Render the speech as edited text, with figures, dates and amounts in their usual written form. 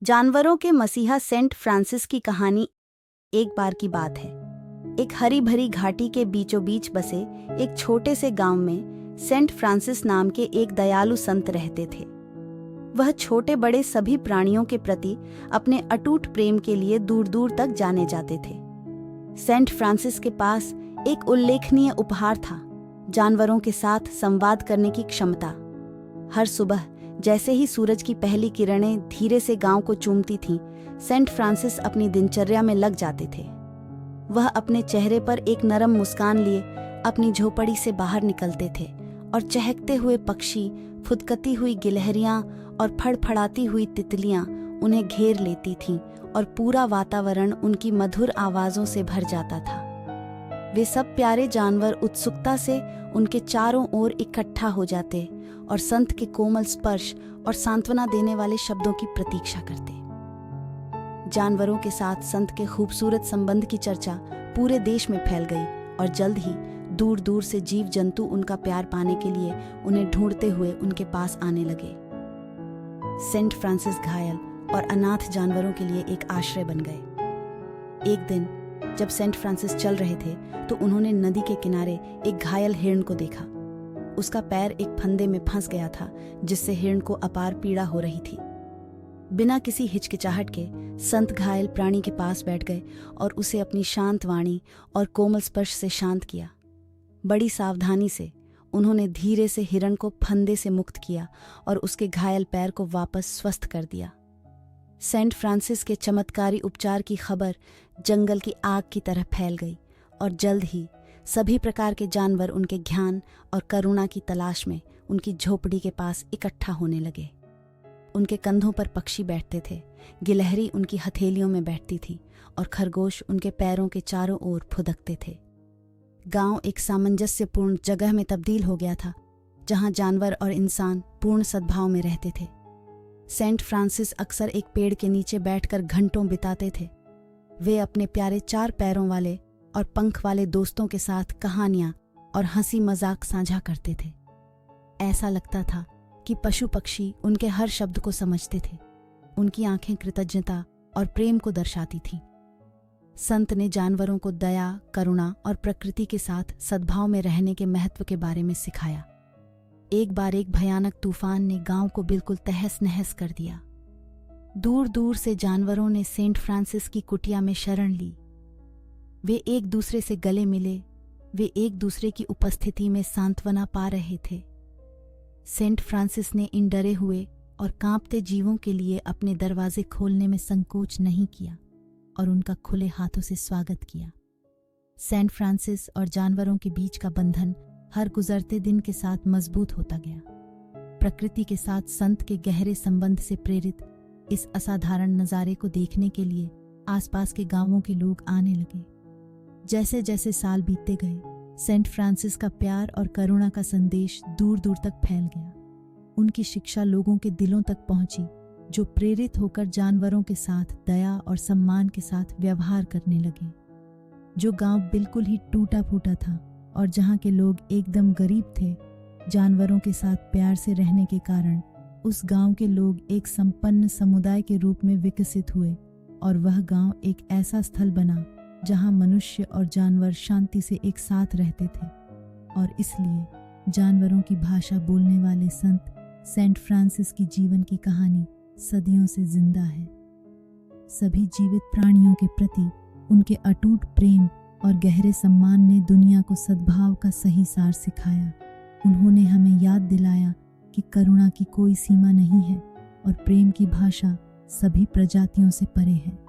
जानवरों के मसीहा सेंट फ्रांसिस की कहानी। एक बार की बात है, एक हरी भरी घाटी के बीचों बीच बसे एक छोटे से गांव में सेंट फ्रांसिस नाम के एक दयालु संत रहते थे। वह छोटे बड़े सभी प्राणियों के प्रति अपने अटूट प्रेम के लिए दूर दूर तक जाने जाते थे। सेंट फ्रांसिस के पास एक उल्लेखनीय उपहार था, जानवरों के साथ संवाद करने की क्षमता। हर सुबह जैसे ही सूरज की पहली किरणें धीरे से गांव को चूमती थीं, सेंट फ्रांसिस अपनी दिनचर्या में लग जाते थे। वह अपने चेहरे पर एक नरम मुस्कान लिए अपनी झोपड़ी से बाहर निकलते थे और चहकते हुए पक्षी, फुदकती हुई गिलहरियां और फड़फड़ाती हुई तितलियां उन्हें घेर लेती थीं और पूरा वातावरण उनकी मधुर आवाज़ों से भर जाता था। वे सब प्यारे जानवर उत्सुकता से उनके चारों ओर इकट्ठा हो जाते और संत के कोमल स्पर्श और सांत्वना देने वाले शब्दों की प्रतीक्षा करते। जानवरों के साथ संत के खूबसूरत संबंध की चर्चा पूरे देश में फैल गई और जल्द ही दूर दूर से जीव जंतु उनका प्यार पाने के लिए उन्हें ढूंढते हुए उनके पास आने लगे। सेंट फ्रांसिस घायल और अनाथ जानवरों के लिए एक आश्रय बन गए। एक दिन जब सेंट फ्रांसिस चल रहे थे तो उन्होंने नदी के किनारे एक घायल हिरण को देखा। उसका पैर एक फंदे में फंस गया था, जिससे हिरण को अपार पीड़ा हो रही थी। बिना किसी हिचकिचाहट के संत घायल प्राणी के पास बैठ गए और उसे अपनी शांत वाणी और कोमल स्पर्श से शांत किया। बड़ी सावधानी से उन्होंने धीरे से हिरण को फंदे से मुक्त किया और उसके घायल पैर को वापस स्वस्थ कर दिया। सेंट फ्रांसिस के चमत्कारी उपचार की खबर जंगल की आग की तरह फैल गई और जल्द ही सभी प्रकार के जानवर उनके ज्ञान और करुणा की तलाश में उनकी झोपड़ी के पास इकट्ठा होने लगे। उनके कंधों पर पक्षी बैठते थे, गिलहरी उनकी हथेलियों में बैठती थी और खरगोश उनके पैरों के चारों ओर फुदकते थे। गांव एक सामंजस्यपूर्ण जगह में तब्दील हो गया था, जहां जानवर और इंसान पूर्ण सद्भाव में रहते थे। सेंट फ्रांसिस अक्सर एक पेड़ के नीचे बैठकर घंटों बिताते थे। वे अपने प्यारे चार पैरों वाले और पंख वाले दोस्तों के साथ कहानियां और हंसी मजाक साझा करते थे। ऐसा लगता था कि पशु पक्षी उनके हर शब्द को समझते थे। उनकी आंखें कृतज्ञता और प्रेम को दर्शाती थीं। संत ने जानवरों को दया, करुणा और प्रकृति के साथ सद्भाव में रहने के महत्व के बारे में सिखाया। एक बार एक भयानक तूफान ने गांव को बिल्कुल तहस नहस कर दिया। दूर दूर से जानवरों ने सेंट फ्रांसिस की कुटिया में शरण ली। वे एक दूसरे से गले मिले, वे एक दूसरे की उपस्थिति में सांत्वना पा रहे थे। सेंट फ्रांसिस ने इन डरे हुए और कांपते जीवों के लिए अपने दरवाजे खोलने में संकोच नहीं किया और उनका खुले हाथों से स्वागत किया। सेंट फ्रांसिस और जानवरों के बीच का बंधन हर गुजरते दिन के साथ मजबूत होता गया। प्रकृति के साथ संत के गहरे संबंध से प्रेरित इस असाधारण नज़ारे को देखने के लिए आसपास के गांवों के लोग आने लगे। जैसे जैसे साल बीतते गए, सेंट फ्रांसिस का प्यार और करुणा का संदेश दूर दूर तक फैल गया। उनकी शिक्षा लोगों के दिलों तक पहुंची, जो प्रेरित होकर जानवरों के साथ दया और सम्मान के साथ व्यवहार करने लगे। जो गांव बिल्कुल ही टूटा फूटा था और जहां के लोग एकदम गरीब थे, जानवरों के साथ प्यार से रहने के कारण उस गांव के लोग एक संपन्न समुदाय के रूप में विकसित हुए और वह गांव एक ऐसा स्थल बना जहां मनुष्य और जानवर शांति से एक साथ रहते थे। और इसलिए जानवरों की भाषा बोलने वाले संत सेंट फ्रांसिस की जीवन की कहानी सदियों से जिंदा है। सभी जीवित प्राणियों के प्रति उनके अटूट प्रेम और गहरे सम्मान ने दुनिया को सद्भाव का सही सार सिखाया। उन्होंने हमें याद दिलाया कि करुणा की कोई सीमा नहीं है और प्रेम की भाषा सभी प्रजातियों से परे है।